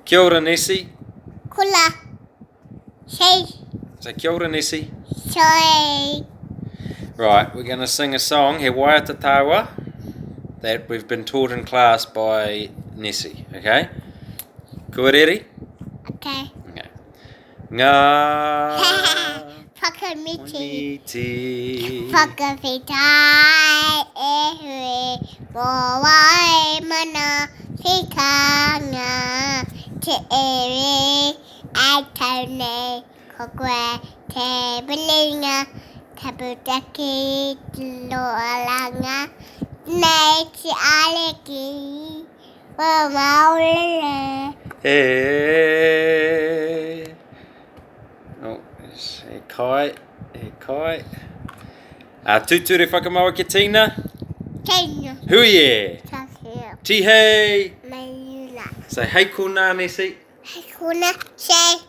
Kia ora, Nessie. Kula. Say. Say kia ora, Nessie. Sorry. Right, we're going to sing a song, He Waiata Tawa, that we've been taught in class by Nessie, okay? Kuareri? Okay. Okay. Ngā Whakamiti. Moniti Whakawhitai e hui. Mō wai mana whikanga. Te ere ai tau nei. Ko koe te bilinga. Tabutaki loalanga. Nei te aleki. Wa maulele. He Oh, he kai Tuturi whakamaua ki Tina Kenya. Huie Takia. Tihei Mayula. Say hei ko nā Nessie Hakuna say.